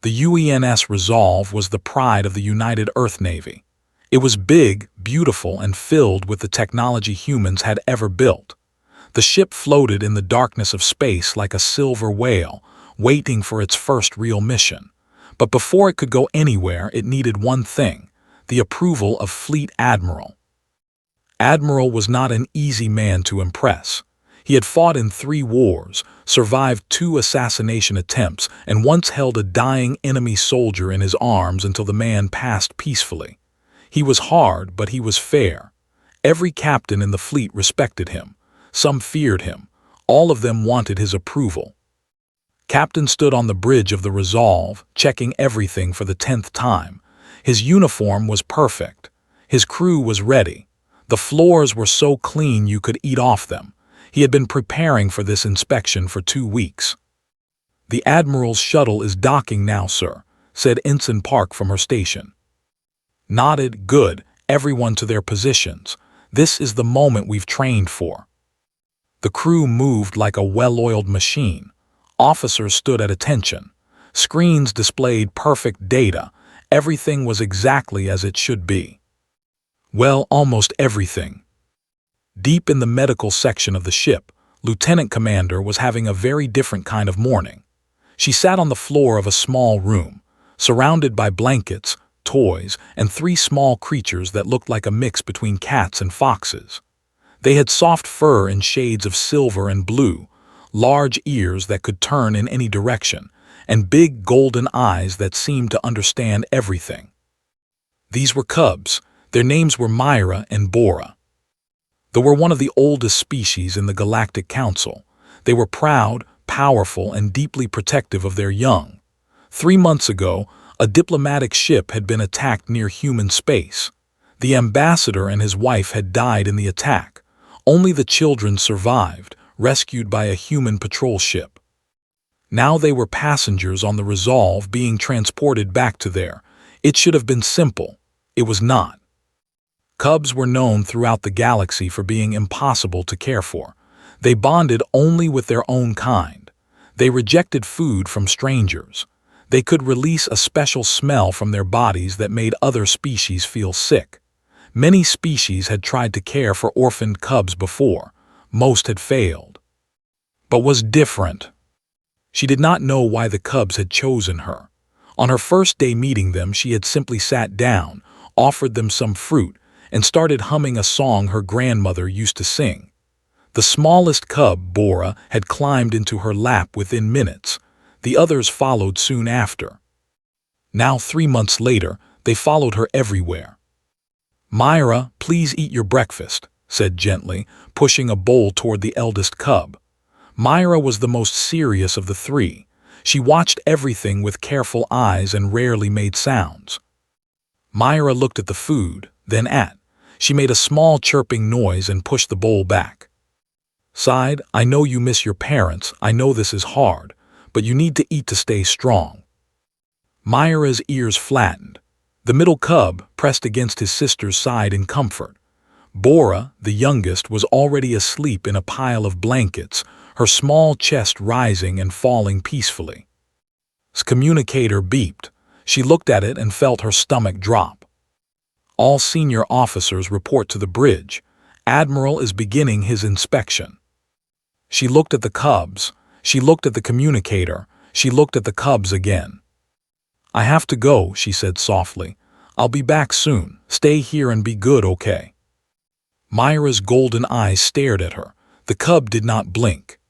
The UENS Resolve was the pride of the United Earth Navy. It was big, beautiful, and filled with the technology humans had ever built. The ship floated in the darkness of space like a silver whale, waiting for its first real mission. But before it could go anywhere, it needed one thing: the approval of Fleet Admiral. Admiral was not an easy man to impress. He had fought in 3 wars, survived 2 assassination attempts, and once held a dying enemy soldier in his arms until the man passed peacefully. He was hard, but he was fair. Every captain in the fleet respected him. Some feared him. All of them wanted his approval. Captain stood on the bridge of the Resolve, checking everything for the 10th time. His uniform was perfect. His crew was ready. The floors were so clean you could eat off them. He had been preparing for this inspection for 2 weeks. "The Admiral's shuttle is docking now, sir," said Ensign Park from her station. Nodded. "Good. Everyone to their positions. This is the moment we've trained for." The crew moved like a well-oiled machine. Officers stood at attention. Screens displayed perfect data. Everything was exactly as it should be. Well, almost everything. Deep in the medical section of the ship, Lieutenant Commander was having a very different kind of morning. She sat on the floor of a small room, surrounded by blankets, toys, and 3 small creatures that looked like a mix between cats and foxes. They had soft fur in shades of silver and blue, large ears that could turn in any direction, and big golden eyes that seemed to understand everything. These were cubs. Their names were Myra and Bora. They were one of the oldest species in the Galactic Council. They were proud, powerful, and deeply protective of their young. 3 months ago, a diplomatic ship had been attacked near human space. The ambassador and his wife had died in the attack. Only the children survived, rescued by a human patrol ship. Now they were passengers on the Resolve being transported back to there. It should have been simple. It was not. Cubs were known throughout the galaxy for being impossible to care for. They bonded only with their own kind. They rejected food from strangers. They could release a special smell from their bodies that made other species feel sick. Many species had tried to care for orphaned cubs before. Most had failed. But was different. She did not know why the cubs had chosen her. On her first day meeting them, she had simply sat down, offered them some fruit, and started humming a song her grandmother used to sing. The smallest cub, Bora, had climbed into her lap within minutes. The others followed soon after. Now, 3 months later, they followed her everywhere. "Myra, please eat your breakfast," said gently, pushing a bowl toward the eldest cub. Myra was the most serious of the 3. She watched everything with careful eyes and rarely made sounds. Myra looked at the food, then at. She made a small chirping noise and pushed the bowl back. Sighed, "I know you miss your parents. I know this is hard, but you need to eat to stay strong." Myra's ears flattened. The middle cub pressed against his sister's side in comfort. Bora, the youngest, was already asleep in a pile of blankets, her small chest rising and falling peacefully. The communicator beeped. She looked at it and felt her stomach drop. "All senior officers report to the bridge. Admiral is beginning his inspection." She looked at the cubs. She looked at the communicator. She looked at the cubs again. "I have to go," she said softly. "I'll be back soon. Stay here and be good, okay?" Myra's golden eyes stared at her. The cub did not blink.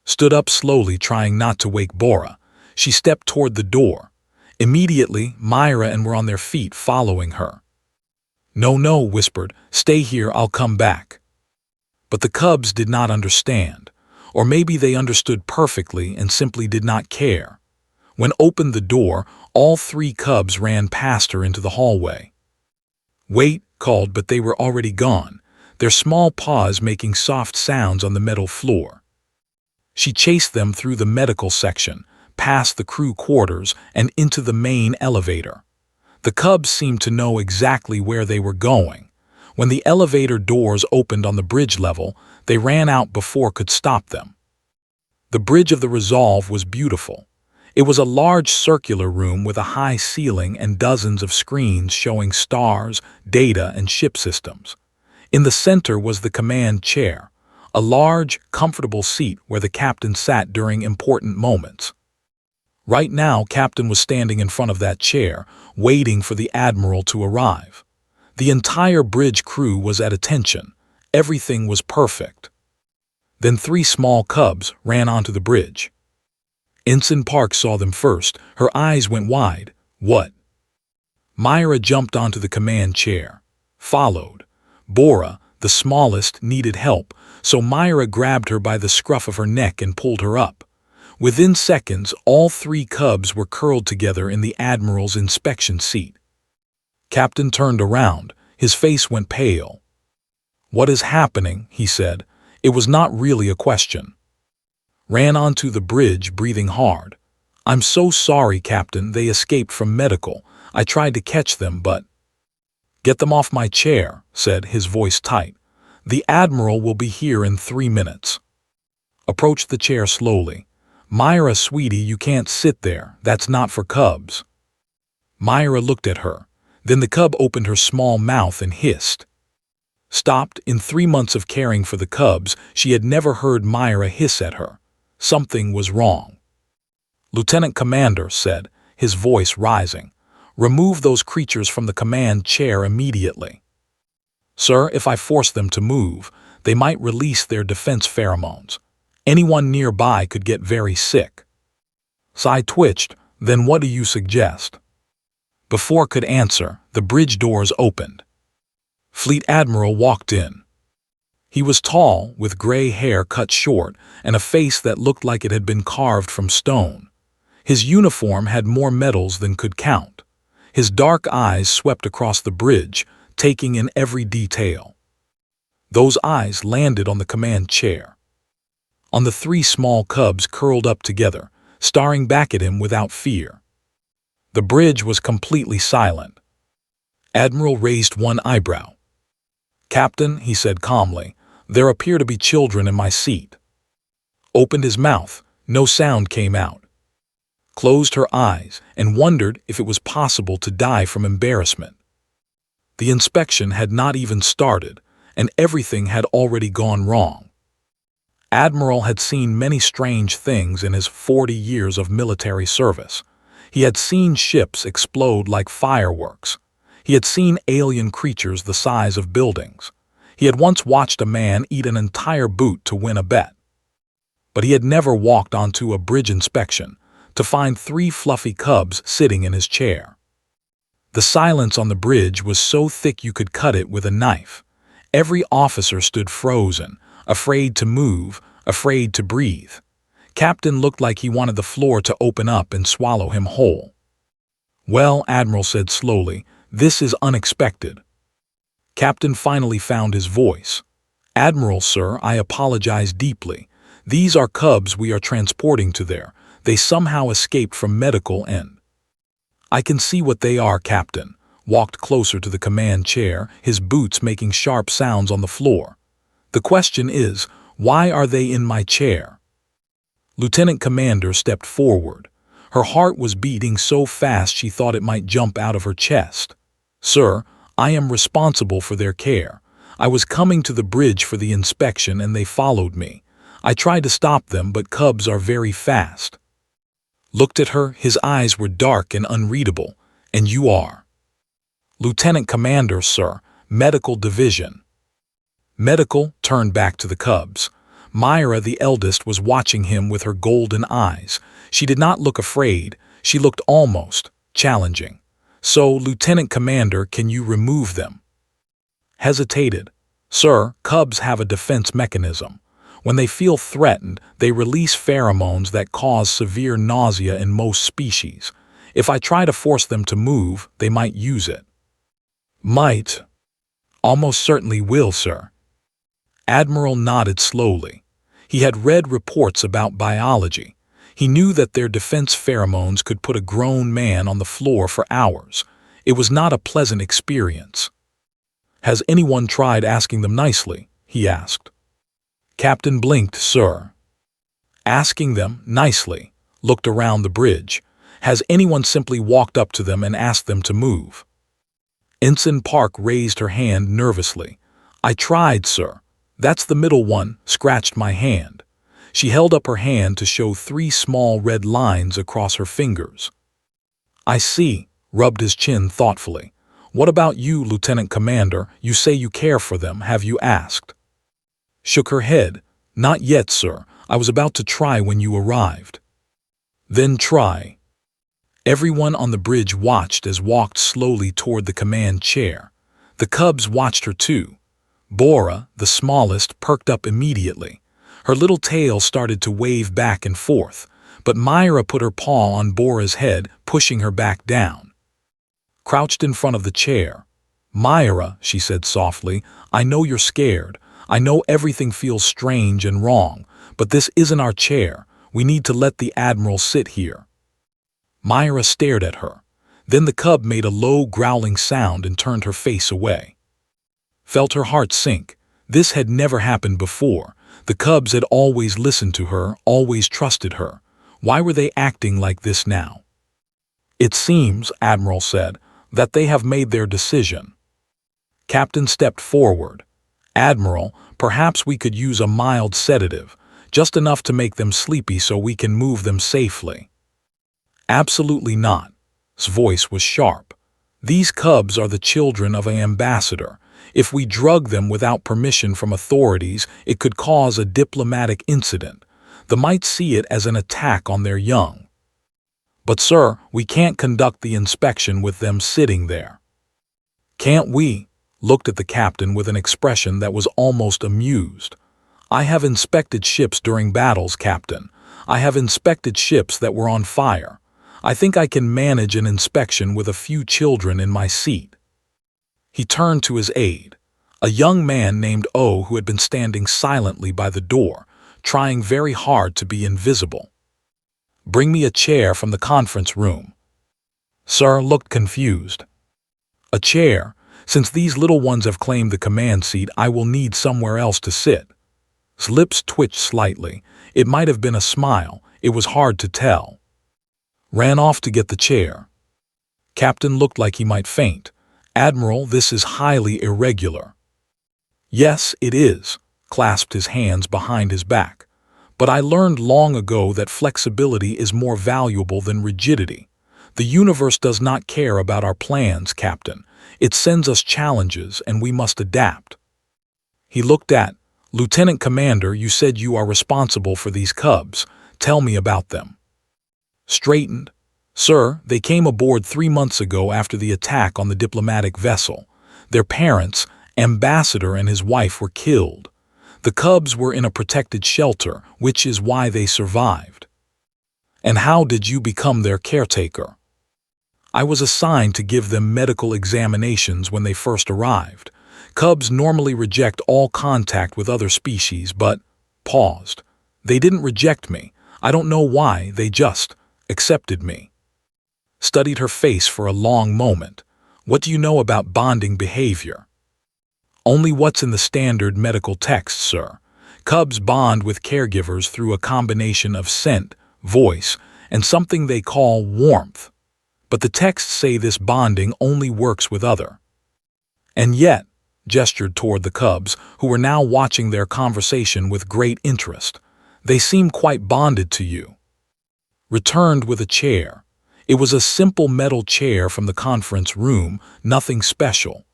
Stood up slowly, trying not to wake Bora. She stepped toward the door. Immediately, Myra and were on their feet following her. "No, no," whispered. "Stay here, I'll come back." But the cubs did not understand. Or maybe they understood perfectly and simply did not care. When opened the door, all 3 cubs ran past her into the hallway. "Wait," called, but they were already gone, their small paws making soft sounds on the metal floor. She chased them through the medical section, past the crew quarters, and into the main elevator. The cubs seemed to know exactly where they were going. When the elevator doors opened on the bridge level, they ran out before could stop them. The bridge of the Resolve was beautiful. It was a large circular room with a high ceiling and dozens of screens showing stars, data, and ship systems. In the center was the command chair, a large, comfortable seat where the captain sat during important moments. Right now, Captain was standing in front of that chair, waiting for the Admiral to arrive. The entire bridge crew was at attention. Everything was perfect. Then 3 small cubs ran onto the bridge. Ensign Park saw them first. Her eyes went wide. What? Myra jumped onto the command chair. Followed. Bora, the smallest, needed help, so Myra grabbed her by the scruff of her neck and pulled her up. Within seconds, all 3 cubs were curled together in the Admiral's inspection seat. Captain turned around. His face went pale. "What is happening?" he said. It was not really a question. Ran onto the bridge, breathing hard. "I'm so sorry, Captain. They escaped from medical. I tried to catch them, but—" "Get them off my chair," said, his voice tight. "The Admiral will be here in 3 minutes." Approached the chair slowly. "Myra, sweetie, you can't sit there. That's not for cubs." Myra looked at her. Then the cub opened her small mouth and hissed. Stopped. In 3 months of caring for the cubs, she had never heard Myra hiss at her. Something was wrong. "Lieutenant Commander," said, his voice rising, "remove those creatures from the command chair immediately." "Sir, if I force them to move, they might release their defense pheromones. Anyone nearby could get very sick." Sai twitched. "Then what do you suggest?" Before could answer, the bridge doors opened. Fleet Admiral walked in. He was tall, with gray hair cut short, and a face that looked like it had been carved from stone. His uniform had more medals than could count. His dark eyes swept across the bridge, taking in every detail. Those eyes landed on the command chair. On the 3 small cubs curled up together, staring back at him without fear. The bridge was completely silent. Admiral raised one eyebrow. "Captain," he said calmly, "there appear to be children in my seat." Opened his mouth. No sound came out. Closed her eyes and wondered if it was possible to die from embarrassment. The inspection had not even started, and everything had already gone wrong. Admiral had seen many strange things in his 40 years of military service. He had seen ships explode like fireworks. He had seen alien creatures the size of buildings. He had once watched a man eat an entire boot to win a bet. But he had never walked onto a bridge inspection to find 3 fluffy cubs sitting in his chair. The silence on the bridge was so thick you could cut it with a knife. Every officer stood frozen, afraid to move, afraid to breathe. Captain looked like he wanted the floor to open up and swallow him whole. "Well," Admiral said slowly, "this is unexpected." Captain finally found his voice. "Admiral, sir, I apologize deeply. These are cubs we are transporting to there. They somehow escaped from medical and—" "I can see what they are," Captain walked closer to the command chair, his boots making sharp sounds on the floor. "The question is, why are they in my chair?" Lieutenant Commander stepped forward. Her heart was beating so fast she thought it might jump out of her chest. "Sir, I am responsible for their care. I was coming to the bridge for the inspection and they followed me. I tried to stop them, but cubs are very fast." Looked at her, his eyes were dark and unreadable. "And you are?" "Lieutenant Commander, sir, Medical Division." Medical turned back to the cubs. Myra, the eldest, was watching him with her golden eyes. She did not look afraid. She looked almost challenging. "So, Lieutenant Commander, can you remove them?" Hesitated. "Sir, cubs have a defense mechanism. When they feel threatened, they release pheromones that cause severe nausea in most species. If I try to force them to move, they might use it." "Might?" "Almost certainly will, sir." Admiral nodded slowly. He had read reports about biology. He knew that their defense pheromones could put a grown man on the floor for hours. It was not a pleasant experience. "Has anyone tried asking them nicely?" he asked. Captain blinked. "Sir." "Asking them nicely. looked around the bridge. Has anyone simply walked up to them and asked them to move? Ensign Park raised her hand nervously. I tried, sir. That's the middle one, scratched my hand. She held up her hand to show 3 small red lines across her fingers. I see, rubbed his chin thoughtfully. What about you, Lieutenant Commander? You say you care for them, have you asked? Shook her head. Not yet, sir. I was about to try when you arrived. Then try. Everyone on the bridge watched as walked slowly toward the command chair. The cubs watched her too. Bora, the smallest, perked up immediately. Her little tail started to wave back and forth, but Myra put her paw on Bora's head, pushing her back down. Crouched in front of the chair. Myra, she said softly, I know you're scared. I know everything feels strange and wrong, but this isn't our chair. We need to let the Admiral sit here. Myra stared at her. Then the cub made a low growling sound and turned her face away. Felt her heart sink. This had never happened before. The cubs had always listened to her, always trusted her. Why were they acting like this now? It seems, Admiral said, that they have made their decision. Captain stepped forward. Admiral, perhaps we could use a mild sedative, just enough to make them sleepy so we can move them safely. Absolutely not. His voice was sharp. These cubs are the children of an ambassador. If we drug them without permission from authorities, it could cause a diplomatic incident. They might see it as an attack on their young. But sir, we can't conduct the inspection with them sitting there. Can't we? Looked at the captain with an expression that was almost amused. I have inspected ships during battles, Captain. I have inspected ships that were on fire. I think I can manage an inspection with a few children in my seat. He turned to his aide, a young man named O who had been standing silently by the door, trying very hard to be invisible. Bring me a chair from the conference room. Sir looked confused. A chair? Since these little ones have claimed the command seat, I will need somewhere else to sit. His lips twitched slightly. It might have been a smile. It was hard to tell. Ran off to get the chair. Captain looked like he might faint. Admiral, this is highly irregular. Yes, it is, clasped his hands behind his back. But I learned long ago that flexibility is more valuable than rigidity. The universe does not care about our plans, Captain. It sends us challenges, and we must adapt. He looked at, Lieutenant Commander, you said you are responsible for these cubs. Tell me about them. Straightened. Sir, they came aboard 3 months ago after the attack on the diplomatic vessel. Their parents, Ambassador and his wife, were killed. The cubs were in a protected shelter, which is why they survived. And how did you become their caretaker? I was assigned to give them medical examinations when they first arrived. Cubs normally reject all contact with other species, but paused. They didn't reject me. I don't know why, they just accepted me. Studied her face for a long moment. What do you know about bonding behavior? Only what's in the standard medical text, sir. Cubs bond with caregivers through a combination of scent, voice, and something they call warmth. But the texts say this bonding only works with other. And yet, gestured toward the cubs, who were now watching their conversation with great interest, they seem quite bonded to you. Returned with a chair. It was a simple metal chair from the conference room, nothing special.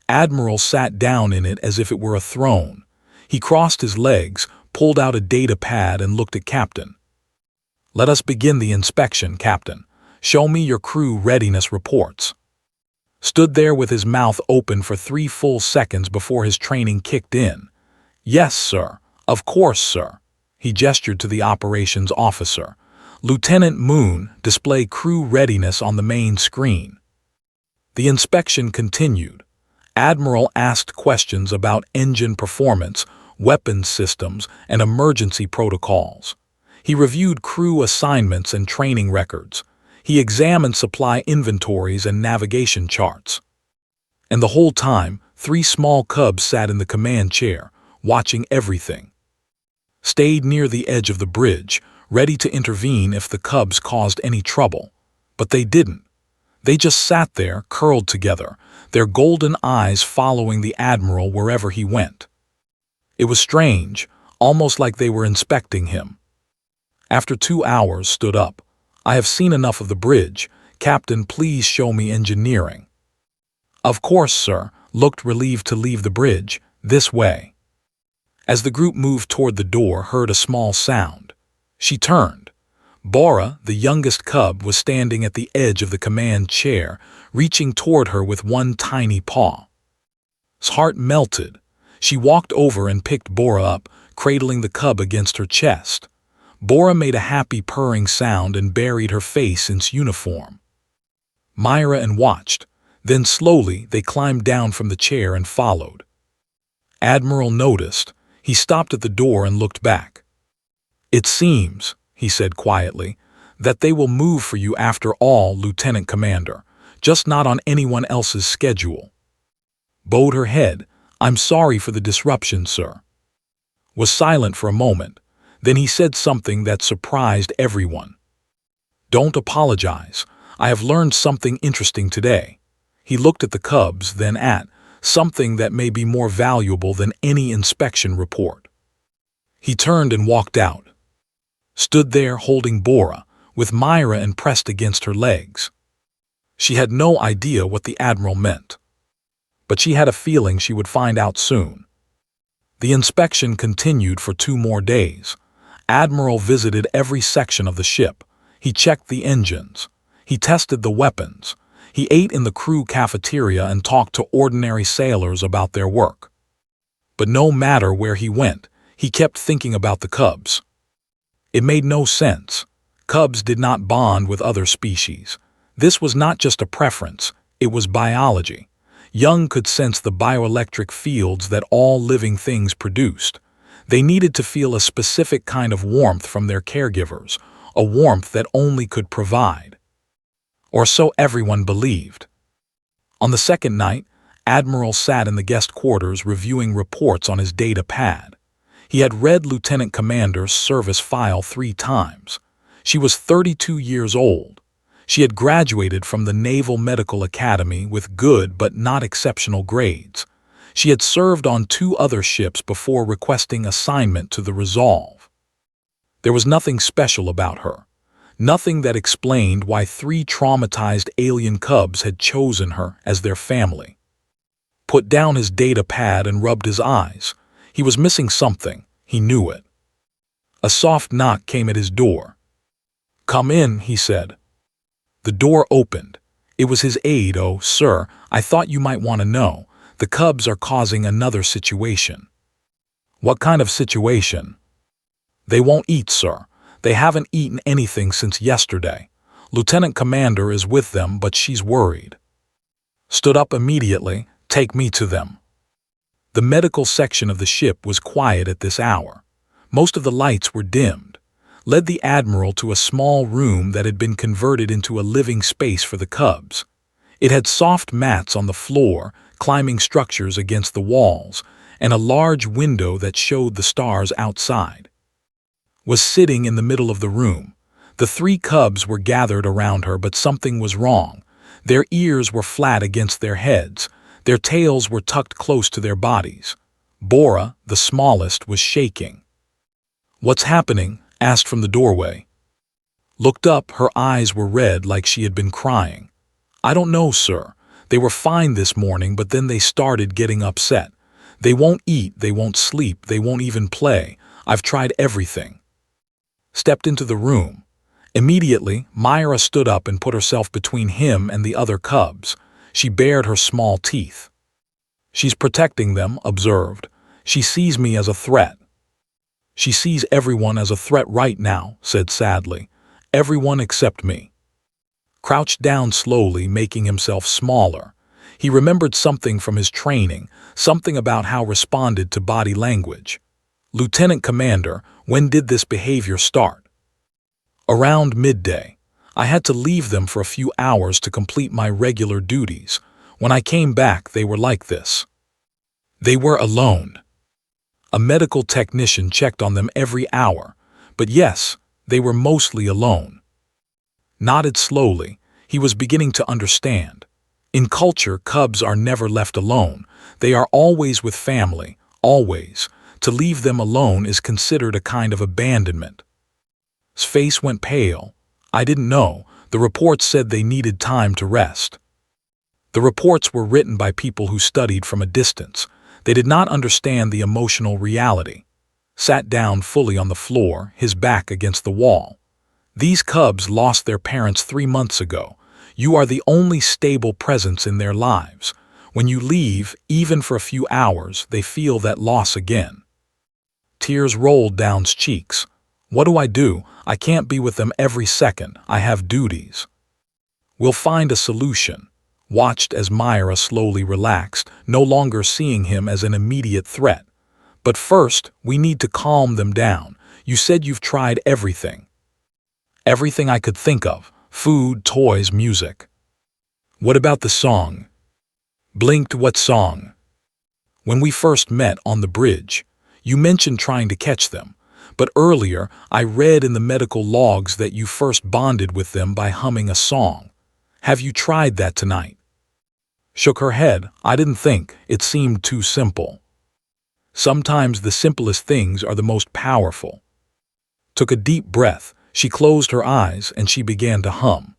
Admiral sat down in it as if it were a throne. He crossed his legs, pulled out a data pad, and looked at Captain. Let us begin the inspection, Captain. Show me your crew readiness reports. Stood there with his mouth open for 3 full seconds before his training kicked in. Yes, sir. Of course, sir. He gestured to the operations officer. Lieutenant Moon, display crew readiness on the main screen. The inspection continued. Admiral asked questions about engine performance, weapons systems, and emergency protocols. He reviewed crew assignments and training records. He examined supply inventories and navigation charts. And the whole time, 3 small cubs sat in the command chair, watching everything. Stayed near the edge of the bridge, ready to intervene if the cubs caused any trouble. But they didn't. They just sat there, curled together, their golden eyes following the Admiral wherever he went. It was strange, almost like they were inspecting him. After 2 hours, stood up. "I have seen enough of the bridge. Captain, please show me engineering." "Of course, sir," looked relieved to leave the bridge. "This way." As the group moved toward the door, heard a small sound. She turned. Bora, the youngest cub, was standing at the edge of the command chair, reaching toward her with one tiny paw. His heart melted. She walked over and picked Bora up, cradling the cub against her chest. Bora made a happy purring sound and buried her face in its uniform. Myra and watched. Then slowly they climbed down from the chair and followed. Admiral noticed. He stopped at the door and looked back. "It seems," he said quietly, "that they will move for you after all, Lieutenant Commander, just not on anyone else's schedule." Bowed her head. "I'm sorry for the disruption, sir." Was silent for a moment. Then he said something that surprised everyone. "Don't apologize. I have learned something interesting today." He looked at the cubs, then at something that may be more valuable than any inspection report. He turned and walked out. Stood there holding Bora, with Myra and pressed against her legs. She had no idea what the Admiral meant. But she had a feeling she would find out soon. The inspection continued for 2 more days. Admiral visited every section of the ship. He checked the engines. He tested the weapons. He ate in the crew cafeteria and talked to ordinary sailors about their work. But no matter where he went, he kept thinking about the cubs. It made no sense. Cubs did not bond with other species. This was not just a preference, it was biology. Young could sense the bioelectric fields that all living things produced. They needed to feel a specific kind of warmth from their caregivers, a warmth that only could provide. Or so everyone believed. On the second night, Admiral sat in the guest quarters reviewing reports on his data pad. He had read Lieutenant Commander's service file 3 times. She was 32 years old. She had graduated from the Naval Medical Academy with good but not exceptional grades. She had served on 2 other ships before requesting assignment to the Resolve. There was nothing special about her. Nothing that explained why 3 traumatized alien cubs had chosen her as their family. Put down his data pad and rubbed his eyes. He was missing something. He knew it. A soft knock came at his door. "Come in," he said. The door opened. It was his aide. "Oh, sir, I thought you might want to know. The cubs are causing another situation." "What kind of situation?" "They won't eat, sir. They haven't eaten anything since yesterday. Lieutenant Commander is with them, but she's worried." Stood up immediately. "Take me to them." The medical section of the ship was quiet at this hour. Most of the lights were dimmed. Led the Admiral to a small room that had been converted into a living space for the cubs. It had soft mats on the floor, climbing structures against the walls, and a large window that showed the stars outside. Was sitting in the middle of the room. The 3 cubs were gathered around her, but something was wrong. Their ears were flat against their heads. Their tails were tucked close to their bodies. Bora, the smallest, was shaking. "What's happening?" asked from the doorway. Looked up, her eyes were red like she had been crying. "I don't know, sir. They were fine this morning, but then they started getting upset. They won't eat, they won't sleep, they won't even play. I've tried everything." Stepped into the room. Immediately, Myra stood up and put herself between him and the other cubs. She bared her small teeth. "She's protecting them," observed. "She sees me as a threat." "She sees everyone as a threat right now," said sadly. "Everyone except me." Crouched down slowly, making himself smaller. He remembered something from his training, something about how responded to body language. "Lieutenant Commander, when did this behavior start?" "Around midday. I had to leave them for a few hours to complete my regular duties. When I came back, they were like this." They were alone. A medical technician checked on them every hour. But yes, They were mostly alone. Nodded slowly. He was beginning to understand. In culture, cubs are never left alone. They are always with family, always. To leave them alone is considered a kind of abandonment. His face went pale. I didn't know. The reports said they needed time to rest. The reports were written by people who studied from a distance. They did not understand the emotional reality. Sat down fully on the floor, his back against the wall. These cubs lost their parents 3 months ago. You are the only stable presence in their lives. When you leave, even for a few hours, they feel that loss again. Tears rolled down his cheeks. What do? I can't be with them every second. I have duties. We'll find a solution. Watched as Myra slowly relaxed, no longer seeing him as an immediate threat. But first, we need to calm them down. You said you've tried everything. Everything I could think of. Food, toys, music. What about the song? Blinked. What song? When we first met on the bridge, you mentioned trying to catch them. But earlier, I read in the medical logs that you first bonded with them by humming a song. Have you tried that tonight? Shook her head. I didn't think. It seemed too simple. Sometimes the simplest things are the most powerful. Took a deep breath. She closed her eyes and she began to hum.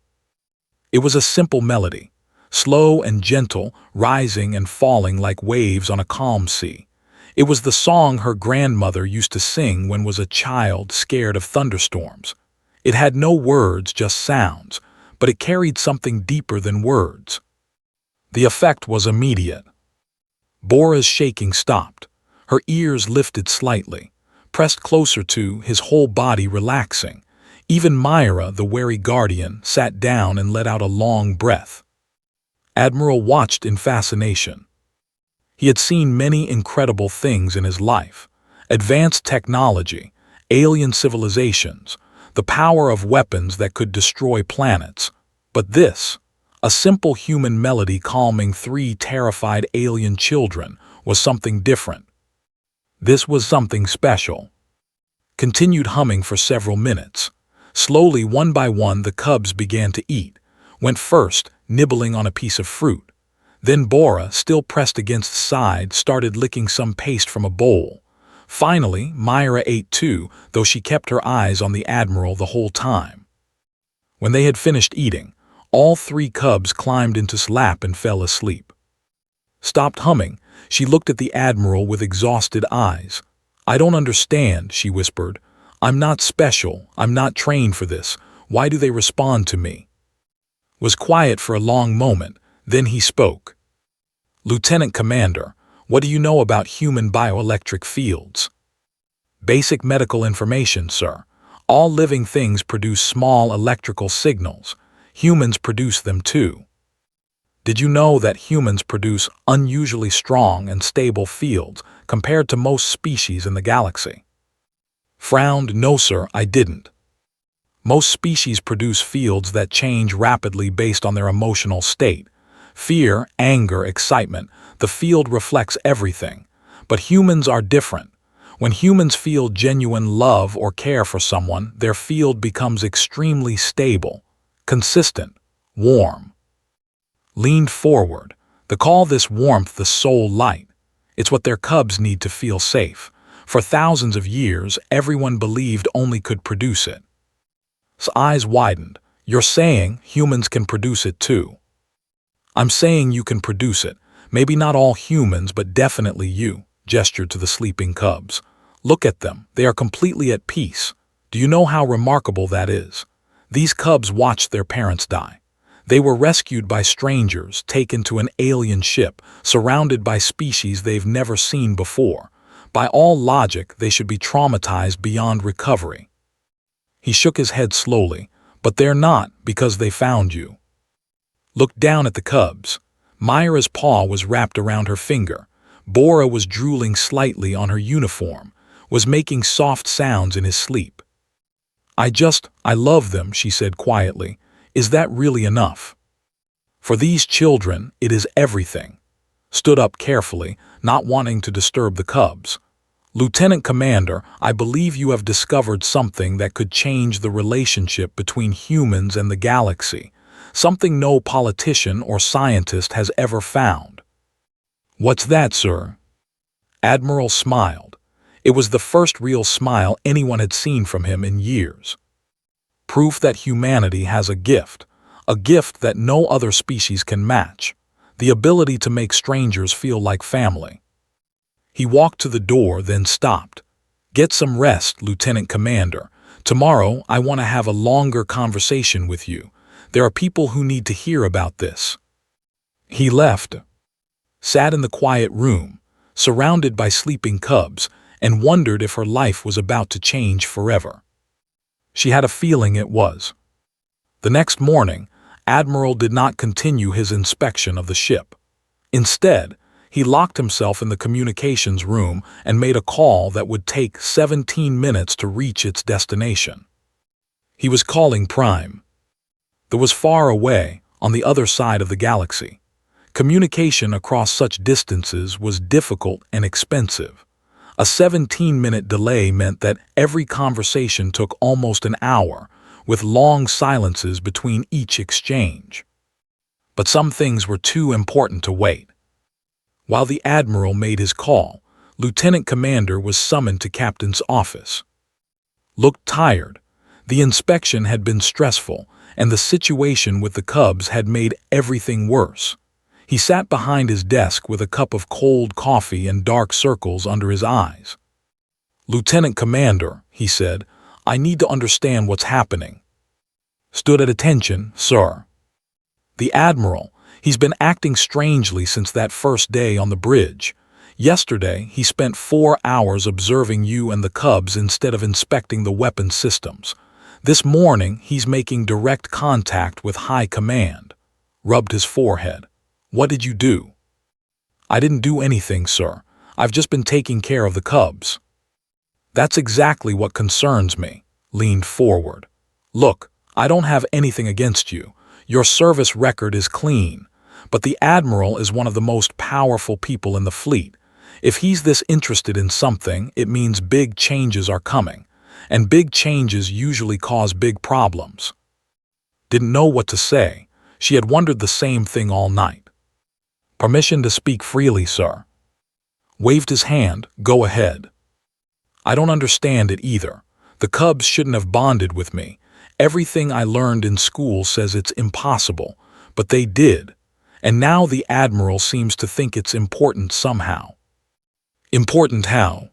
It was a simple melody, slow and gentle, rising and falling like waves on a calm sea. It was the song her grandmother used to sing when was a child scared of thunderstorms. It had no words, just sounds, but it carried something deeper than words. The effect was immediate. Bora's shaking stopped. Her ears lifted slightly, pressed closer to his whole body relaxing. Even Myra, the wary guardian, sat down and let out a long breath. Admiral watched in fascination. He had seen many incredible things in his life. Advanced technology, alien civilizations, the power of weapons that could destroy planets. But this, a simple human melody calming 3 terrified alien children, was something different. This was something special. Continued humming for several minutes. Slowly, one by one, the cubs began to eat. Went first, nibbling on a piece of fruit. Then Bora, still pressed against the side, started licking some paste from a bowl. Finally, Myra ate too, though she kept her eyes on the Admiral the whole time. When they had finished eating, all 3 cubs climbed into his lap and fell asleep. Stopped humming. She looked at the Admiral with exhausted eyes. I don't understand, she whispered. I'm not special. I'm not trained for this. Why do they respond to me? Was quiet for a long moment. Then he spoke. Lieutenant Commander, what do you know about human bioelectric fields? Basic medical information, sir. All living things produce small electrical signals. Humans produce them too. Did you know that humans produce unusually strong and stable fields compared to most species in the galaxy? Frowned. No, sir, I didn't. Most species produce fields that change rapidly based on their emotional state. Fear, anger, excitement. The field reflects everything. But humans are different. When humans feel genuine love or care for someone, their field becomes extremely stable, consistent, warm. Leaned forward. They call this warmth the soul light. It's what their cubs need to feel safe. For thousands of years, everyone believed only could produce it. His eyes widened. You're saying humans can produce it too. I'm saying you can produce it. Maybe not all humans, but definitely you, gestured to the sleeping cubs. Look at them. They are completely at peace. Do you know how remarkable that is? These cubs watched their parents die. They were rescued by strangers, taken to an alien ship, surrounded by species they've never seen before. By all logic, they should be traumatized beyond recovery. He shook his head slowly. But they're not, because they found you. Looked down at the cubs. Myra's paw was wrapped around her finger. Bora was drooling slightly on her uniform, was making soft sounds in his sleep. I love them, she said quietly. Is that really enough? For these children, it is everything. Stood up carefully, not wanting to disturb the cubs. Lieutenant Commander, I believe you have discovered something that could change the relationship between humans and the galaxy, something no politician or scientist has ever found. What's that, sir? Admiral smiled. It was the first real smile anyone had seen from him in years. Proof that humanity has a gift that no other species can match, the ability to make strangers feel like family. He walked to the door, then stopped. Get some rest, Lieutenant Commander. Tomorrow, I want to have a longer conversation with you. There are people who need to hear about this. He left, sat in the quiet room, surrounded by sleeping cubs, and wondered if her life was about to change forever. She had a feeling it was. The next morning, Admiral did not continue his inspection of the ship. Instead, he locked himself in the communications room and made a call that would take 17 minutes to reach its destination. He was calling Prime. That was far away, on the other side of the galaxy. Communication across such distances was difficult and expensive. A 17-minute delay meant that every conversation took almost an hour, with long silences between each exchange. But some things were too important to wait. While the Admiral made his call, Lieutenant Commander was summoned to Captain's office. Looked tired. The inspection had been stressful, and the situation with the cubs had made everything worse. He sat behind his desk with a cup of cold coffee and dark circles under his eyes. Lieutenant Commander, he said, I need to understand what's happening. Stood at attention, sir. The Admiral, he's been acting strangely since that first day on the bridge. Yesterday, he spent 4 hours observing you and the cubs instead of inspecting the weapon systems. This morning, he's making direct contact with High Command. Rubbed his forehead. What did you do? I didn't do anything, sir. I've just been taking care of the cubs. That's exactly what concerns me. Leaned forward. Look, I don't have anything against you. Your service record is clean. But the Admiral is one of the most powerful people in the fleet. If he's this interested in something, it means big changes are coming. And big changes usually cause big problems. Didn't know what to say. She had wondered the same thing all night. Permission to speak freely, sir. Waved his hand, go ahead. I don't understand it either. The cubs shouldn't have bonded with me. Everything I learned in school says it's impossible, but they did. And now the Admiral seems to think it's important somehow. Important how?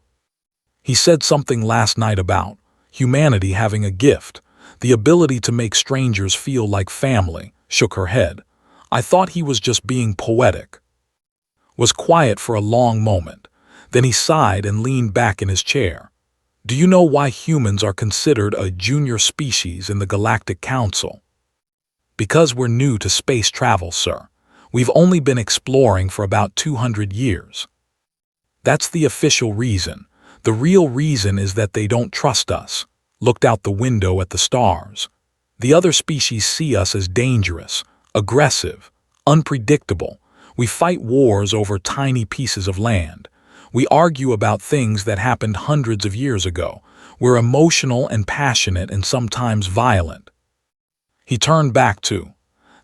He said something last night about humanity having a gift, the ability to make strangers feel like family. Shook her head. I thought he was just being poetic. Was quiet for a long moment. Then he sighed and leaned back in his chair. Do you know why humans are considered a junior species in the Galactic Council? Because we're new to space travel, sir. We've only been exploring for about 200 years. That's the official reason. The real reason is that they don't trust us. Looked out the window at the stars. The other species see us as dangerous, aggressive, unpredictable. We fight wars over tiny pieces of land. We argue about things that happened hundreds of years ago. We're emotional and passionate and sometimes violent. He turned back to,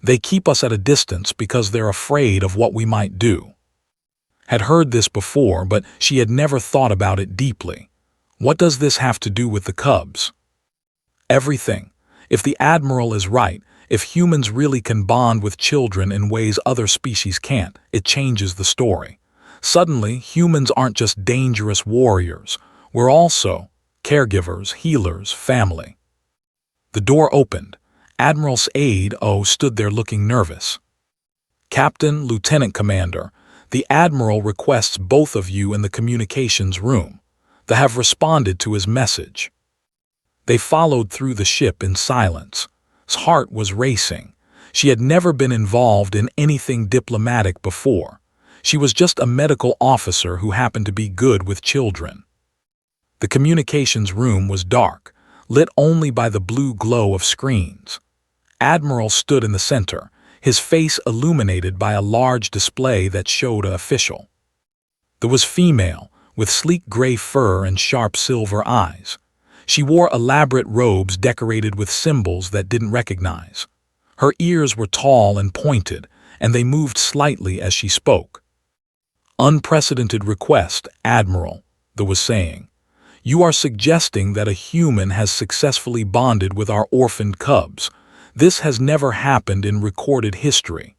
they keep us at a distance because they're afraid of what we might do. Had heard this before, but she had never thought about it deeply. What does this have to do with the cubs? Everything. If the Admiral is right, if humans really can bond with children in ways other species can't, it changes the story. Suddenly, humans aren't just dangerous warriors. We're also caregivers, healers, family. The door opened. Admiral's aide, stood there looking nervous. Captain, Lieutenant Commander, the Admiral requests both of you in the communications room. They have responded to his message. They followed through the ship in silence. His heart was racing. She had never been involved in anything diplomatic before. She was just a medical officer who happened to be good with children. The communications room was dark, lit only by the blue glow of screens. Admiral stood in the center, his face illuminated by a large display that showed an official. There was female, with sleek gray fur and sharp silver eyes. She wore elaborate robes decorated with symbols that didn't recognize. Her ears were tall and pointed, and they moved slightly as she spoke. "Unprecedented request, Admiral," the was saying. "You are suggesting that a human has successfully bonded with our orphaned cubs. This has never happened in recorded history."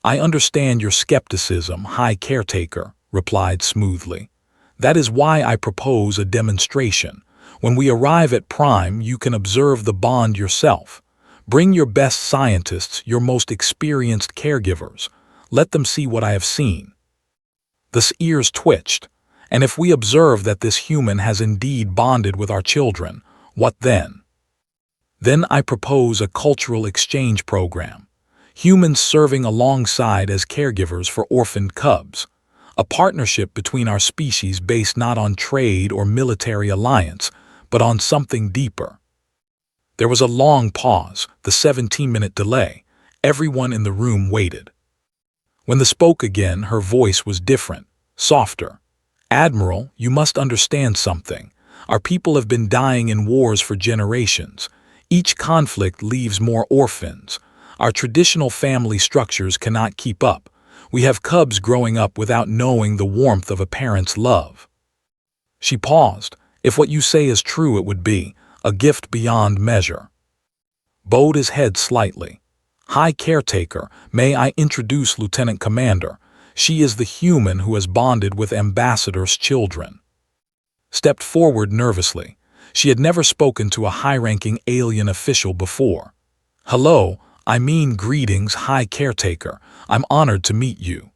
"I understand your skepticism, High Caretaker," replied smoothly. "That is why I propose a demonstration. When we arrive at Prime, you can observe the bond yourself. Bring your best scientists, your most experienced caregivers. Let them see what I have seen." The ears twitched. "And if we observe that this human has indeed bonded with our children, what then?" "Then I propose a cultural exchange program. Humans serving alongside as caregivers for orphaned cubs. A partnership between our species based not on trade or military alliance, but on something deeper." There was a long pause, the 17-minute delay. Everyone in the room waited. When they spoke again, her voice was different, softer. "Admiral, you must understand something. Our people have been dying in wars for generations. Each conflict leaves more orphans. Our traditional family structures cannot keep up. We have cubs growing up without knowing the warmth of a parent's love." She paused. "If what you say is true, it would be a gift beyond measure." Bowed his head slightly. "High Caretaker, may I introduce Lieutenant Commander? She is the human who has bonded with Ambassador's children." Stepped forward nervously. She had never spoken to a high-ranking alien official before. "Hello, greetings, High Caretaker. I'm honored to meet you."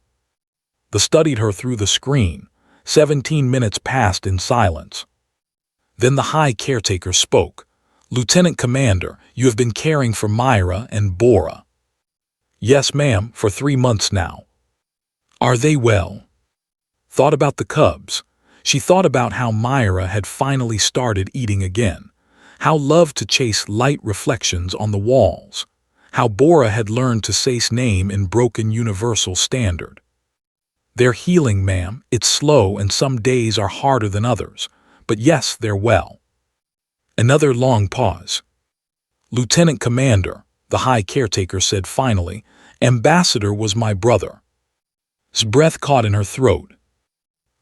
They studied her through the screen. 17 minutes passed in silence. Then the High Caretaker spoke. "Lieutenant Commander, you have been caring for Myra and Bora." "Yes, ma'am, for 3 months now." "Are they well?" Thought about the cubs. She thought about how Myra had finally started eating again, how loved to chase light reflections on the walls, how Bora had learned to say's name in broken universal standard. "They're healing, ma'am. It's slow and some days are harder than others. But yes, they're well." Another long pause. "Lieutenant Commander," the High Caretaker said finally, "Ambassador was my brother." His breath caught in her throat.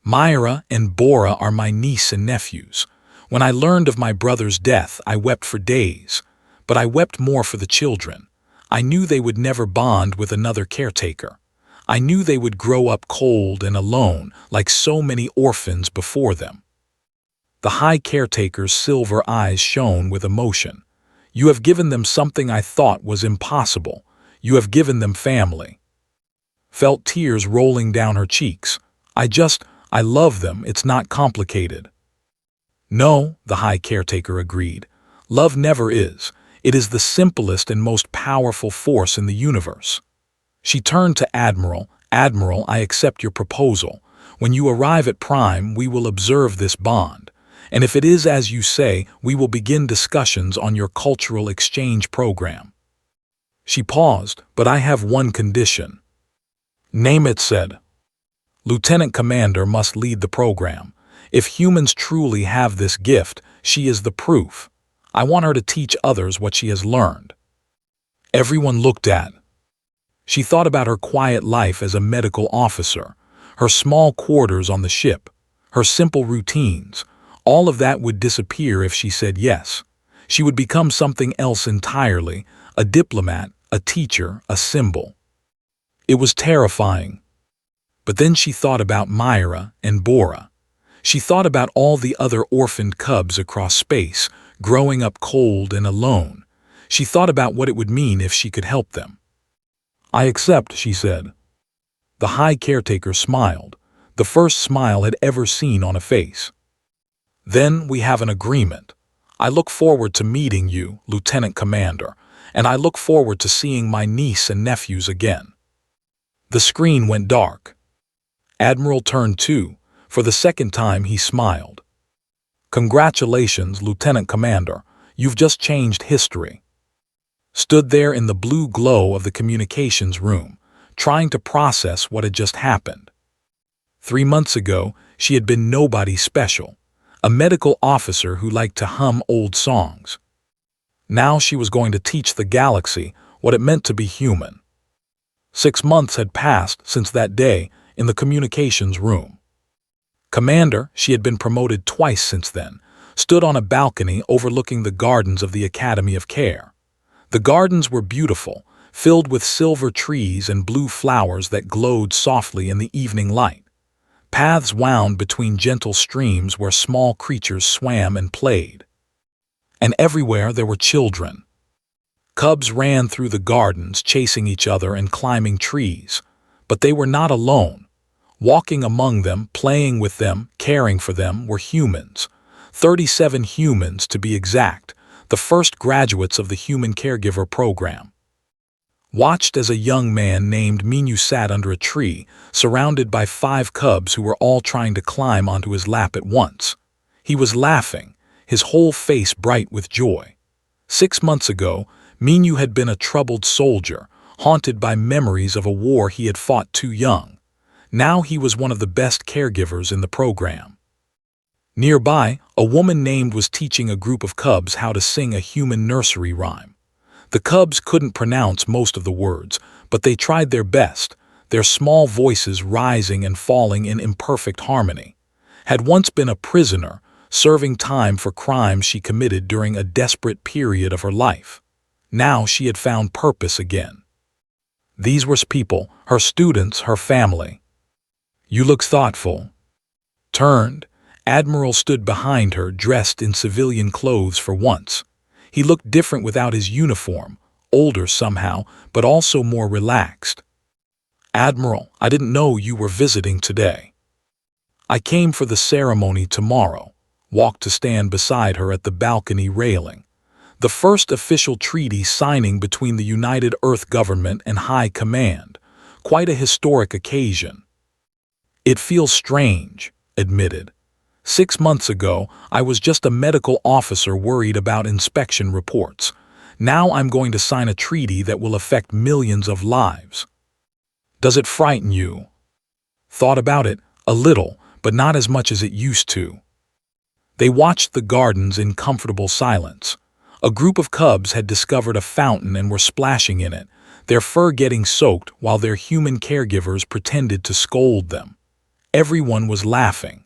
"Myra and Bora are my niece and nephews. When I learned of my brother's death, I wept for days. But I wept more for the children. I knew they would never bond with another caretaker. I knew they would grow up cold and alone, like so many orphans before them." The High Caretaker's silver eyes shone with emotion. "You have given them something I thought was impossible. You have given them family." Felt tears rolling down her cheeks. I love them. It's not complicated." "No," the High Caretaker agreed. "Love never is. It is the simplest and most powerful force in the universe." She turned to Admiral. "Admiral, I accept your proposal. When you arrive at Prime, we will observe this bond. And if it is as you say, we will begin discussions on your cultural exchange program." She paused. "But I have one condition." "Name it," said. "Lieutenant Commander must lead the program. If humans truly have this gift, she is the proof. I want her to teach others what she has learned." Everyone looked at. She thought about her quiet life as a medical officer, her small quarters on the ship, her simple routines. All of that would disappear if she said yes. She would become something else entirely, a diplomat, a teacher, a symbol. It was terrifying. But then she thought about Myra and Bora. She thought about all the other orphaned cubs across space, growing up cold and alone. She thought about what it would mean if she could help them. "I accept," she said. The High Caretaker smiled, the first smile had ever seen on a face. "Then we have an agreement. I look forward to meeting you, Lieutenant Commander, and I look forward to seeing my niece and nephews again." The screen went dark. Admiral turned too. For the second time he smiled. "Congratulations, Lieutenant Commander. You've just changed history." Stood there in the blue glow of the communications room, trying to process what had just happened. 3 months ago, She had been nobody special, a medical officer who liked to hum old songs. Now she was going to teach the galaxy what it meant to be human. 6 months had passed since that day in the communications room. Commander, she had been promoted twice since then, stood on a balcony overlooking the gardens of the Academy of Care. The gardens were beautiful, filled with silver trees and blue flowers that glowed softly in the evening light. Paths wound between gentle streams where small creatures swam and played. And everywhere there were children. Cubs ran through the gardens, chasing each other and climbing trees. But they were not alone. Walking among them, playing with them, caring for them were humans. 37 humans, to be exact, the first graduates of the Human Caregiver Program. Watched as a young man named Minyu sat under a tree, surrounded by 5 cubs who were all trying to climb onto his lap at once. He was laughing, his whole face bright with joy. 6 months ago, Minyu had been a troubled soldier, haunted by memories of a war he had fought too young. Now he was one of the best caregivers in the program. Nearby, a woman named was teaching a group of cubs how to sing a human nursery rhyme. The cubs couldn't pronounce most of the words, but they tried their best, their small voices rising and falling in imperfect harmony. Had once been a prisoner, serving time for crimes she committed during a desperate period of her life. Now she had found purpose again. These were people, her students, her family. "You look thoughtful." Turned, Admiral stood behind her, dressed in civilian clothes for once. He looked different without his uniform, older somehow, but also more relaxed. "Admiral, I didn't know you were visiting today." "I came for the ceremony tomorrow," walked to stand beside her at the balcony railing. The first official treaty signing between the United Earth Government and High Command. Quite a historic occasion. "It feels strange," admitted. 6 months ago, I was just a medical officer worried about inspection reports. Now I'm going to sign a treaty that will affect millions of lives. Does it frighten you?" "Thought about it, a little, but not as much as it used to." They watched the gardens in comfortable silence. A group of cubs had discovered a fountain and were splashing in it, their fur getting soaked while their human caregivers pretended to scold them. Everyone was laughing.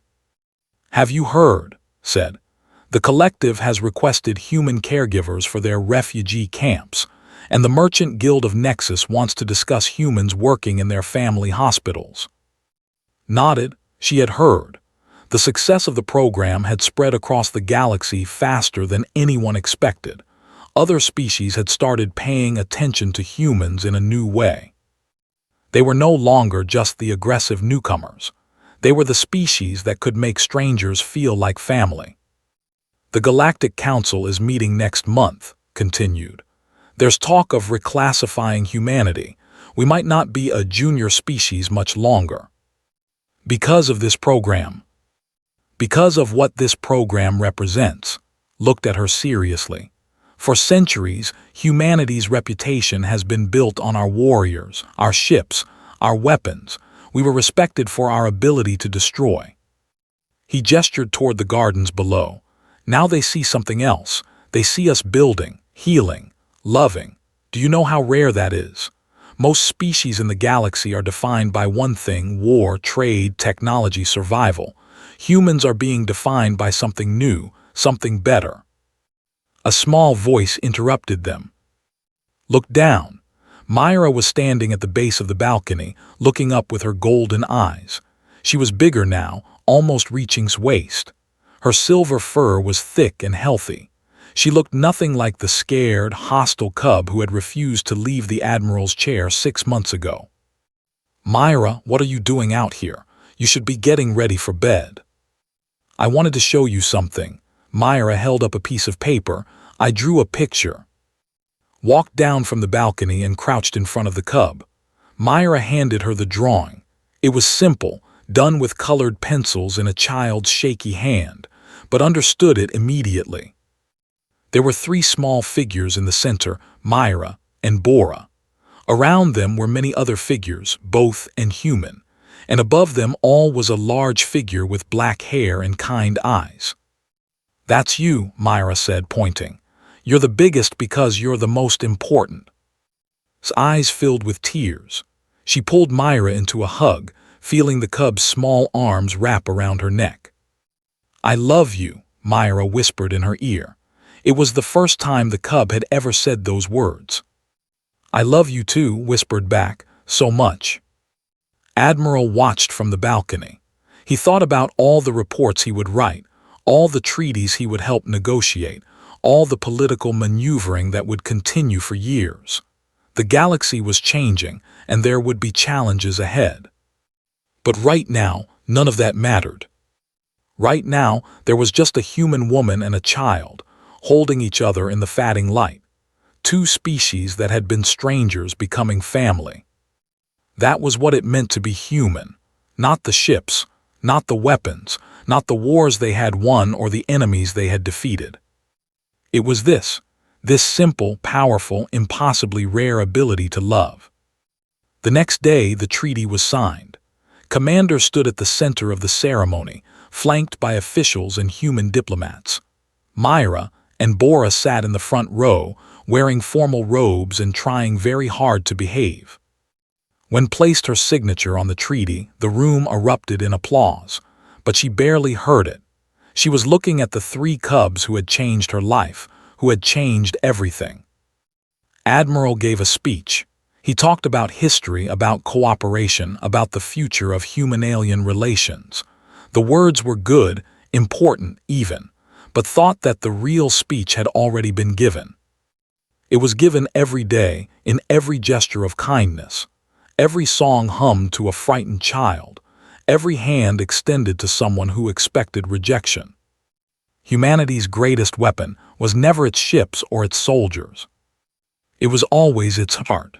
"Have you heard?" said. "The collective has requested human caregivers for their refugee camps, and the Merchant Guild of Nexus wants to discuss humans working in their family hospitals." Nodded, she had heard. The success of the program had spread across the galaxy faster than anyone expected. Other species had started paying attention to humans in a new way. They were no longer just the aggressive newcomers. They were the species that could make strangers feel like family. "The Galactic Council is meeting next month," continued. "There's talk of reclassifying humanity. We might not be a junior species much longer. Because of this program. Because of what this program represents." Looked at her seriously. "For centuries, humanity's reputation has been built on our warriors, our ships, our weapons. We were respected for our ability to destroy." He gestured toward the gardens below. "Now they see something else. They see us building, healing, loving. Do you know how rare that is? Most species in the galaxy are defined by one thing: war, trade, technology, survival. Humans are being defined by something new, something better." A small voice interrupted them. "Look down." Myra was standing at the base of the balcony, looking up with her golden eyes. She was bigger now, almost reaching his waist. Her silver fur was thick and healthy. She looked nothing like the scared, hostile cub who had refused to leave the Admiral's chair 6 months ago. "Myra, what are you doing out here? You should be getting ready for bed." "I wanted to show you something." Myra held up a piece of paper. "I drew a picture." Walked down from the balcony and crouched in front of the cub. Myra handed her the drawing. It was simple, done with colored pencils in a child's shaky hand, but understood it immediately. There were 3 small figures in the center, Myra and Bora. Around them were many other figures, both and human, and above them all was a large figure with black hair and kind eyes. "That's you," Myra said, pointing. "You're the biggest because you're the most important." His eyes filled with tears. She pulled Myra into a hug, feeling the cub's small arms wrap around her neck. "I love you," Myra whispered in her ear. It was the first time the cub had ever said those words. "I love you too," whispered back, "so much." Admiral watched from the balcony. He thought about all the reports he would write, all the treaties he would help negotiate, all the political maneuvering that would continue for years. The galaxy was changing, and there would be challenges ahead. But right now, none of that mattered. Right now, there was just a human woman and a child, holding each other in the fading light. Two species that had been strangers becoming family. That was what it meant to be human. Not the ships, not the weapons, not the wars they had won or the enemies they had defeated. It was this simple, powerful, impossibly rare ability to love. The next day, the treaty was signed. Commander stood at the center of the ceremony, flanked by officials and human diplomats. Myra and Bora sat in the front row, wearing formal robes and trying very hard to behave. When placed her signature on the treaty, the room erupted in applause, but she barely heard it. She was looking at the three cubs who had changed her life, who had changed everything. Admiral gave a speech. He talked about history, about cooperation, about the future of human-alien relations. The words were good, important even, but thought that the real speech had already been given. It was given every day, in every gesture of kindness, every song hummed to a frightened child, every hand extended to someone who expected rejection. Humanity's greatest weapon was never its ships or its soldiers. It was always its heart.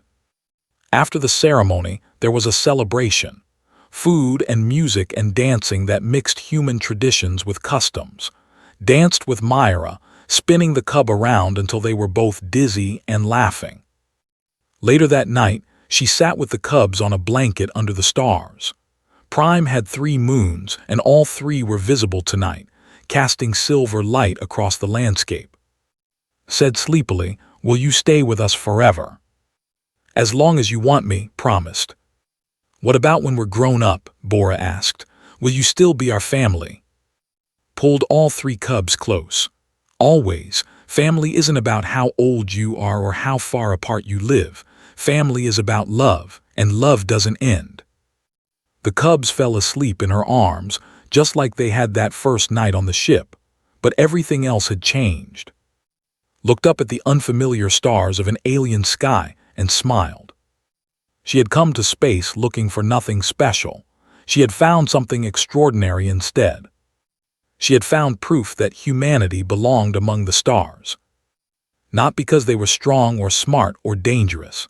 After the ceremony, there was a celebration. Food and music and dancing that mixed human traditions with customs. Danced with Myra, spinning the cub around until they were both dizzy and laughing. Later that night, she sat with the cubs on a blanket under the stars. Prime had 3 moons, and all 3 were visible tonight, casting silver light across the landscape. Said sleepily, "Will you stay with us forever?" "As long as you want me," promised. "What about when we're grown up?" Bora asked. "Will you still be our family?" Pulled all 3 cubs close. "Always. Family isn't about how old you are or how far apart you live. Family is about love, and love doesn't end." The cubs fell asleep in her arms, just like they had that first night on the ship, but everything else had changed. Looked up at the unfamiliar stars of an alien sky and smiled. She had come to space looking for nothing special. She had found something extraordinary instead. She had found proof that humanity belonged among the stars. Not because they were strong or smart or dangerous.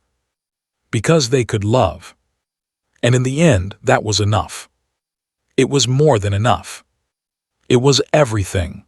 Because they could love. And in the end, that was enough. It was more than enough. It was everything.